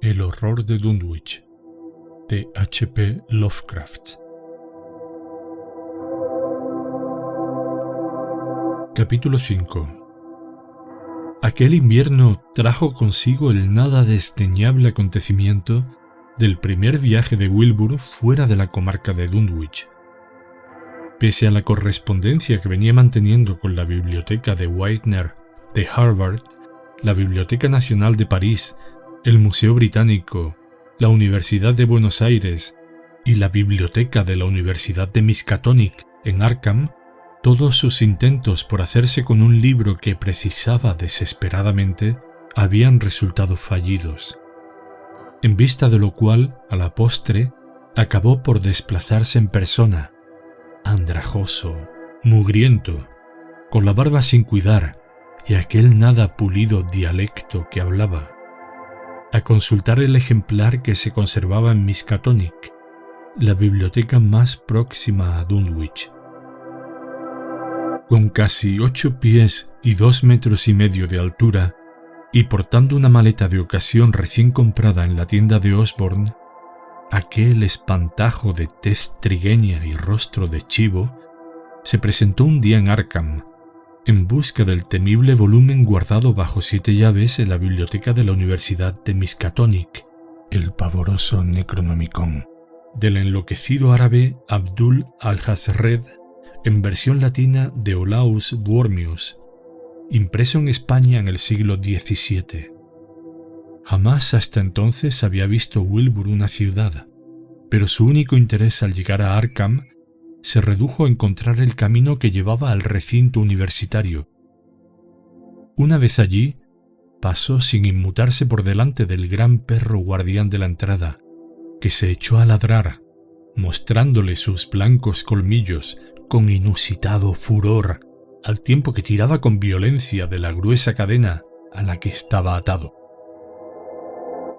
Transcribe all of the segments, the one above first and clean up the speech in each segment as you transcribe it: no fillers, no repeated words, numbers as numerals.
El horror de Dunwich, de H.P. Lovecraft. Capítulo 5. Aquel invierno trajo consigo el nada desdeñable acontecimiento del primer viaje de Wilbur fuera de la comarca de Dunwich. Pese a la correspondencia que venía manteniendo con la biblioteca de Widener de Harvard, la Biblioteca Nacional de París, el Museo Británico, la Universidad de Buenos Aires y la Biblioteca de la Universidad de Miskatonic en Arkham, todos sus intentos por hacerse con un libro que precisaba desesperadamente habían resultado fallidos, en vista de lo cual, a la postre, acabó por desplazarse en persona, andrajoso, mugriento, con la barba sin cuidar y aquel nada pulido dialecto que hablaba, a consultar el ejemplar que se conservaba en Miskatonic, la biblioteca más próxima a Dunwich. Con casi 8 pies y 2 metros y medio de altura, y portando una maleta de ocasión recién comprada en la tienda de Osborne, aquel espantajo de tez trigueña y rostro de chivo se presentó un día en Arkham, en busca del temible volumen guardado bajo 7 llaves en la biblioteca de la Universidad de Miskatonic, el pavoroso Necronomicon, del enloquecido árabe Abdul al-Hazred, en versión latina de Olaus Wormius, impreso en España en el siglo XVII. Jamás hasta entonces había visto Wilbur una ciudad, pero su único interés al llegar a Arkham se redujo a encontrar el camino que llevaba al recinto universitario. Una vez allí, pasó sin inmutarse por delante del gran perro guardián de la entrada, que se echó a ladrar, mostrándole sus blancos colmillos con inusitado furor, al tiempo que tiraba con violencia de la gruesa cadena a la que estaba atado.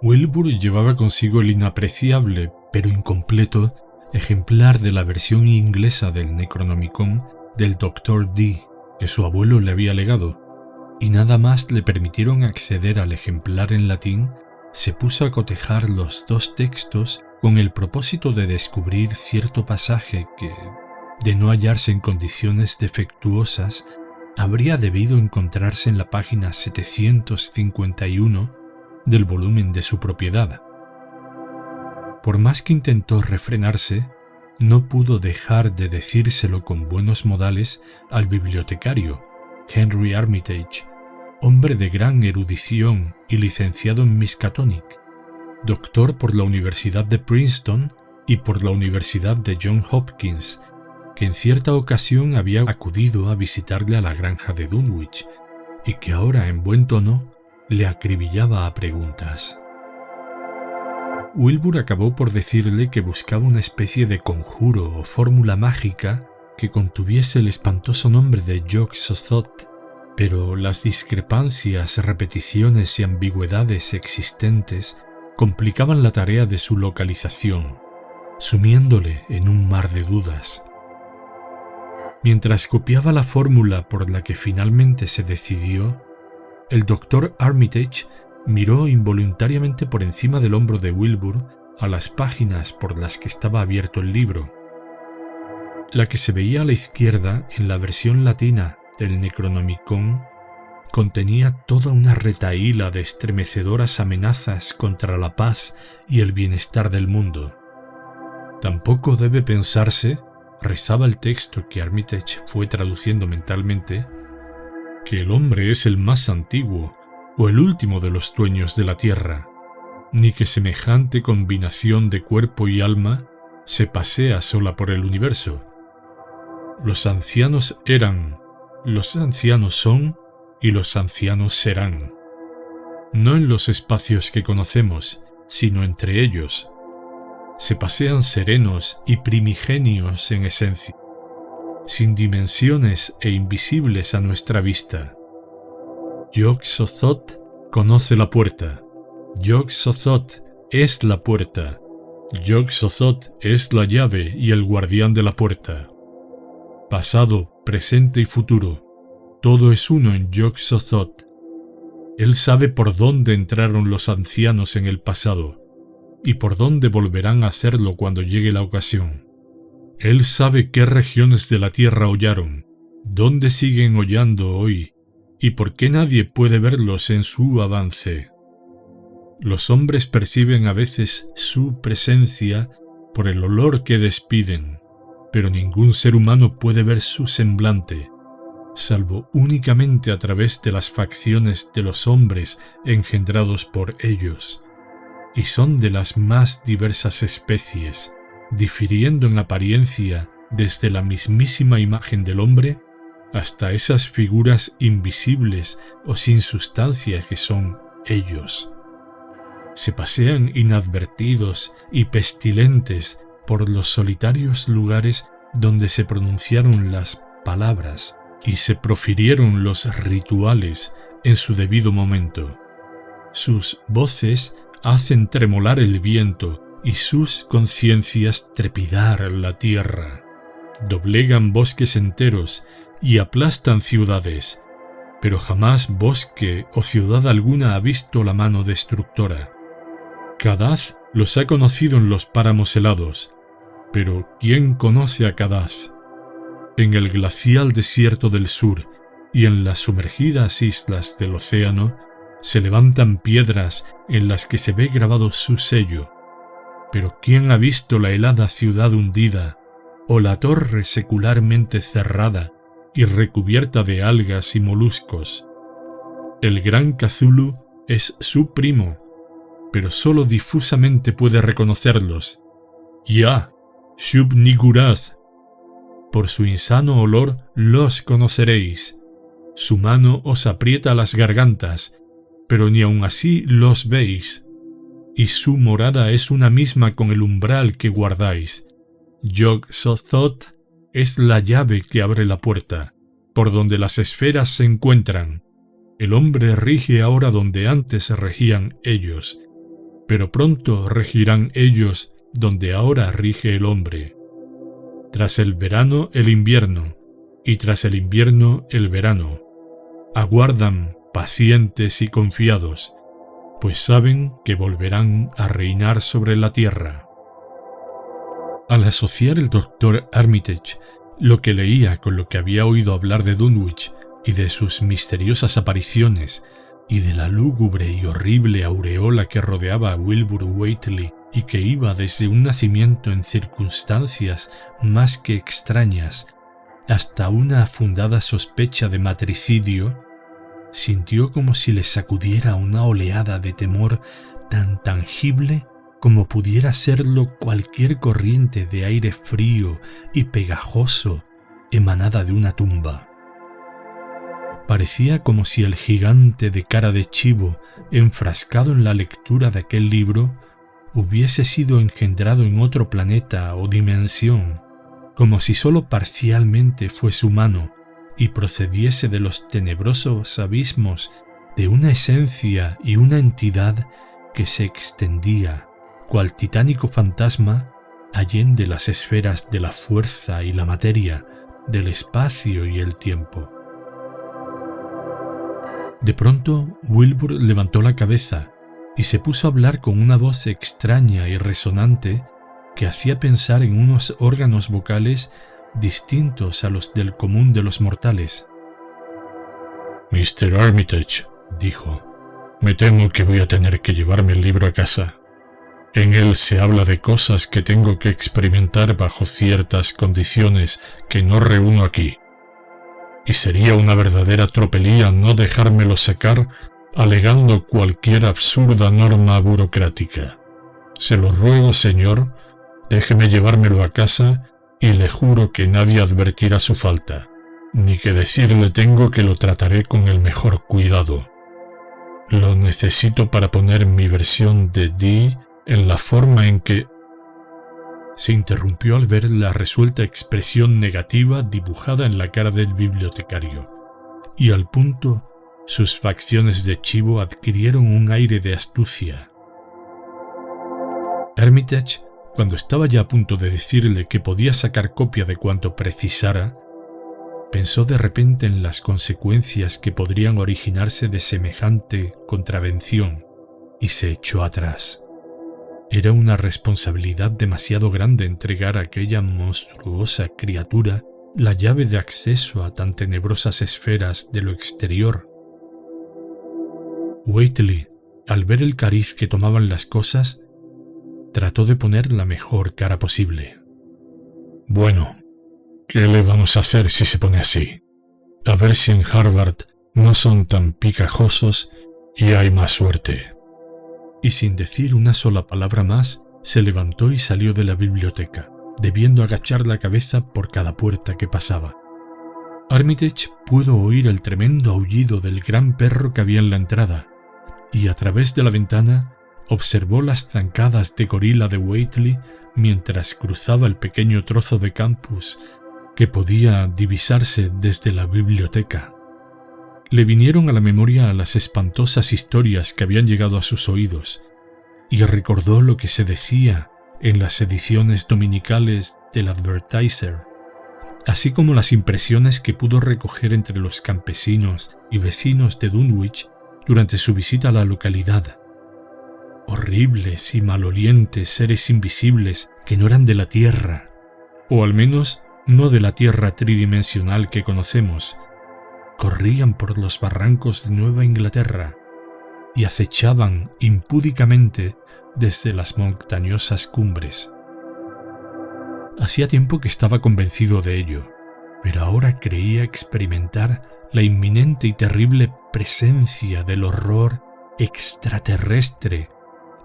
Wilbur llevaba consigo el inapreciable, pero incompleto, ejemplar de la versión inglesa del Necronomicon del Dr. Dee, que su abuelo le había legado, y nada más le permitieron acceder al ejemplar en latín, se puso a cotejar los dos textos con el propósito de descubrir cierto pasaje que, de no hallarse en condiciones defectuosas, habría debido encontrarse en la página 751 del volumen de su propiedad. Por más que intentó refrenarse, no pudo dejar de decírselo con buenos modales al bibliotecario, Henry Armitage, hombre de gran erudición y licenciado en Miskatonic, doctor por la Universidad de Princeton y por la Universidad de Johns Hopkins, que en cierta ocasión había acudido a visitarle a la granja de Dunwich y que ahora, en buen tono, le acribillaba a preguntas. Wilbur acabó por decirle que buscaba una especie de conjuro o fórmula mágica que contuviese el espantoso nombre de Yog-Sothoth, pero las discrepancias, repeticiones y ambigüedades existentes complicaban la tarea de su localización, sumiéndole en un mar de dudas. Mientras copiaba la fórmula por la que finalmente se decidió, el doctor Armitage miró involuntariamente por encima del hombro de Wilbur a las páginas por las que estaba abierto el libro. La que se veía a la izquierda en la versión latina del Necronomicon contenía toda una retahíla de estremecedoras amenazas contra la paz y el bienestar del mundo. Tampoco debe pensarse, rezaba el texto que Armitage fue traduciendo mentalmente, que el hombre es el más antiguo o el último de los dueños de la tierra, ni que semejante combinación de cuerpo y alma se pasea sola por el universo. Los ancianos eran, los ancianos son y los ancianos serán, no en los espacios que conocemos, sino entre ellos. Se pasean serenos y primigenios en esencia, sin dimensiones e invisibles a nuestra vista. Yog-Sothoth conoce la puerta. Yog-Sothoth es la puerta. Yog-Sothoth es la llave y el guardián de la puerta. Pasado, presente y futuro, todo es uno en Yog-Sothoth. Él sabe por dónde entraron los ancianos en el pasado y por dónde volverán a hacerlo cuando llegue la ocasión. Él sabe qué regiones de la tierra hollaron, dónde siguen hollando hoy y por qué nadie puede verlos en su avance. Los hombres perciben a veces su presencia por el olor que despiden, pero ningún ser humano puede ver su semblante, salvo únicamente a través de las facciones de los hombres engendrados por ellos, y son de las más diversas especies, difiriendo en apariencia desde la mismísima imagen del hombre hasta esas figuras invisibles o sin sustancia que son ellos. Se pasean inadvertidos y pestilentes por los solitarios lugares donde se pronunciaron las palabras y se profirieron los rituales en su debido momento. Sus voces hacen tremolar el viento y sus conciencias trepidar la tierra. Doblegan bosques enteros y aplastan ciudades, pero jamás bosque o ciudad alguna ha visto la mano destructora. Kadaz los ha conocido en los páramos helados, pero ¿quién conoce a Kadaz? En el glacial desierto del sur y en las sumergidas islas del océano se levantan piedras en las que se ve grabado su sello, pero ¿quién ha visto la helada ciudad hundida o la torre secularmente cerrada y recubierta de algas y moluscos? El gran Cthulhu es su primo, pero solo difusamente puede reconocerlos. Ya, Shub-Niggurath. Por su insano olor los conoceréis. Su mano os aprieta las gargantas, pero ni aun así los veis. Y su morada es una misma con el umbral que guardáis. Yog-Sothoth es la llave que abre la puerta, por donde las esferas se encuentran. El hombre rige ahora donde antes regían ellos, pero pronto regirán ellos donde ahora rige el hombre. Tras el verano el invierno, y tras el invierno el verano. Aguardan pacientes y confiados, pues saben que volverán a reinar sobre la tierra. Al asociar el Dr. Armitage lo que leía con lo que había oído hablar de Dunwich y de sus misteriosas apariciones y de la lúgubre y horrible aureola que rodeaba a Wilbur Whateley y que iba desde un nacimiento en circunstancias más que extrañas hasta una fundada sospecha de matricidio, sintió como si le sacudiera una oleada de temor tan tangible como pudiera serlo cualquier corriente de aire frío y pegajoso emanada de una tumba. Parecía como si el gigante de cara de chivo, enfrascado en la lectura de aquel libro, hubiese sido engendrado en otro planeta o dimensión, como si sólo parcialmente fuese humano y procediese de los tenebrosos abismos de una esencia y una entidad que se extendía, cual titánico fantasma, allende las esferas de la fuerza y la materia, del espacio y el tiempo. De pronto, Wilbur levantó la cabeza y se puso a hablar con una voz extraña y resonante que hacía pensar en unos órganos vocales distintos a los del común de los mortales. Mr. Armitage, dijo, me temo que voy a tener que llevarme el libro a casa. En él se habla de cosas que tengo que experimentar bajo ciertas condiciones que no reúno aquí. Y sería una verdadera tropelía no dejármelo sacar alegando cualquier absurda norma burocrática. Se lo ruego, señor, déjeme llevármelo a casa y le juro que nadie advertirá su falta, ni que decirle tengo que lo trataré con el mejor cuidado. Lo necesito para poner mi versión de Dee en la forma en que... Se interrumpió al ver la resuelta expresión negativa dibujada en la cara del bibliotecario, y al punto sus facciones de chivo adquirieron un aire de astucia. Armitage, cuando estaba ya a punto de decirle que podía sacar copia de cuanto precisara, Pensó de repente en las consecuencias que podrían originarse de semejante contravención y se echó atrás. Era una responsabilidad demasiado grande entregar a aquella monstruosa criatura la llave de acceso a tan tenebrosas esferas de lo exterior. Whately, al ver el cariz que tomaban las cosas, trató de poner la mejor cara posible. Bueno, ¿qué le vamos a hacer si se pone así? A ver si en Harvard no son tan picajosos y hay más suerte. Y sin decir una sola palabra más, se levantó y salió de la biblioteca, debiendo agachar la cabeza por cada puerta que pasaba. Armitage pudo oír el tremendo aullido del gran perro que había en la entrada, y a través de la ventana observó las zancadas de gorila de Whately mientras cruzaba el pequeño trozo de campus que podía divisarse desde la biblioteca. Le vinieron a la memoria las espantosas historias que habían llegado a sus oídos, y recordó lo que se decía en las ediciones dominicales del Advertiser, así como las impresiones que pudo recoger entre los campesinos y vecinos de Dunwich durante su visita a la localidad. Horribles y malolientes seres invisibles que no eran de la Tierra, o al menos no de la Tierra tridimensional que conocemos, corrían por los barrancos de Nueva Inglaterra y acechaban impúdicamente desde las montañosas cumbres. Hacía tiempo que estaba convencido de ello, pero ahora creía experimentar la inminente y terrible presencia del horror extraterrestre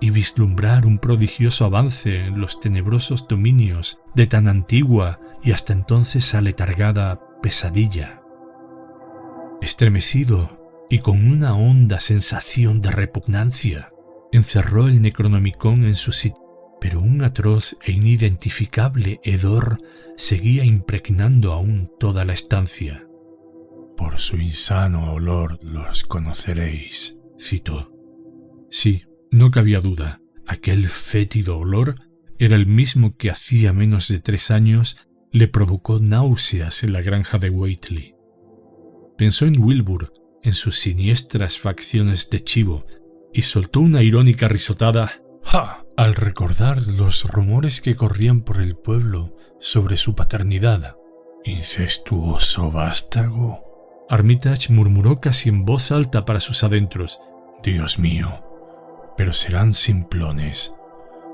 y vislumbrar un prodigioso avance en los tenebrosos dominios de tan antigua y hasta entonces aletargada pesadilla. Estremecido y con una honda sensación de repugnancia, encerró el Necronomicon en su sitio, pero un atroz e inidentificable hedor seguía impregnando aún toda la estancia. «Por su insano olor los conoceréis», citó. Sí, no cabía duda, aquel fétido olor era el mismo que hacía menos de 3 años le provocó náuseas en la granja de Whately. Pensó en Wilbur, en sus siniestras facciones de chivo, y soltó una irónica risotada ¡ja!, al recordar los rumores que corrían por el pueblo sobre su paternidad. «Incestuoso vástago», Armitage murmuró casi en voz alta para sus adentros. «Dios mío, pero serán simplones.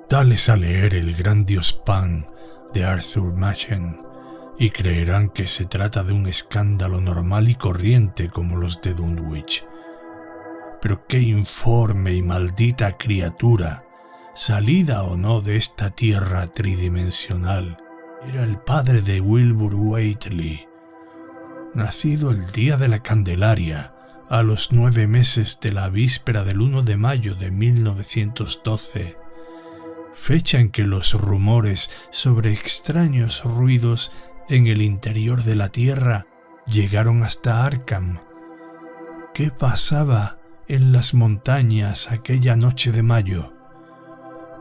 Dales a leer el gran dios Pan de Arthur Machen y creerán que se trata de un escándalo normal y corriente como los de Dunwich. Pero qué informe y maldita criatura, salida o no de esta tierra tridimensional, era el padre de Wilbur Whately, nacido el día de la Candelaria, a los 9 meses de la víspera del 1 de mayo de 1912, fecha en que los rumores sobre extraños ruidos en el interior de la Tierra llegaron hasta Arkham. ¿Qué pasaba en las montañas aquella noche de mayo?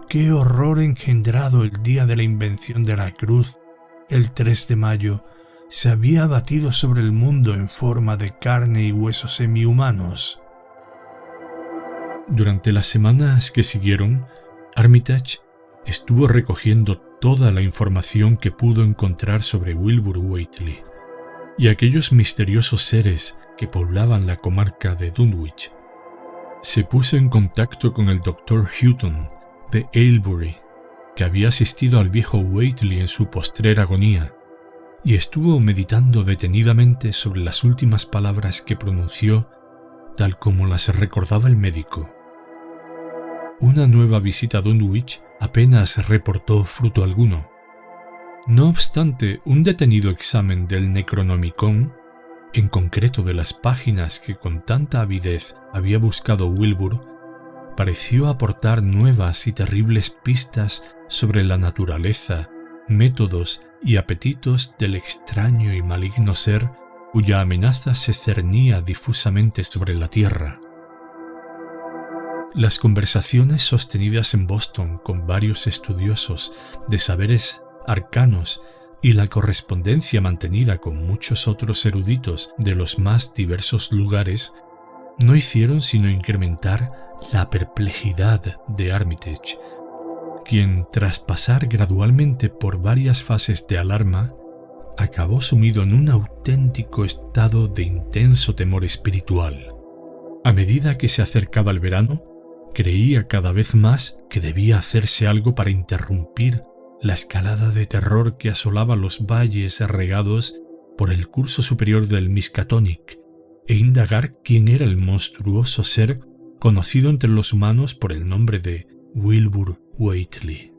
¿Qué horror engendrado el día de la invención de la cruz, el 3 de mayo, se había abatido sobre el mundo en forma de carne y huesos semihumanos? Durante las semanas que siguieron, Armitage estuvo recogiendo toda la información que pudo encontrar sobre Wilbur Whately y aquellos misteriosos seres que poblaban la comarca de Dunwich. Se puso en contacto con el Dr. Houghton de Aylesbury, que había asistido al viejo Whately en su postrer agonía, y estuvo meditando detenidamente sobre las últimas palabras que pronunció, tal como las recordaba el médico. Una nueva visita a Dunwich apenas reportó fruto alguno. No obstante, un detenido examen del Necronomicon, en concreto de las páginas que con tanta avidez había buscado Wilbur, pareció aportar nuevas y terribles pistas sobre la naturaleza, métodos y apetitos del extraño y maligno ser cuya amenaza se cernía difusamente sobre la tierra. Las conversaciones sostenidas en Boston con varios estudiosos de saberes arcanos y la correspondencia mantenida con muchos otros eruditos de los más diversos lugares no hicieron sino incrementar la perplejidad de Armitage, quien, tras pasar gradualmente por varias fases de alarma, acabó sumido en un auténtico estado de intenso temor espiritual. A medida que se acercaba el verano, creía cada vez más que debía hacerse algo para interrumpir la escalada de terror que asolaba los valles regados por el curso superior del Miskatonic e indagar quién era el monstruoso ser conocido entre los humanos por el nombre de Wilbur Whateley.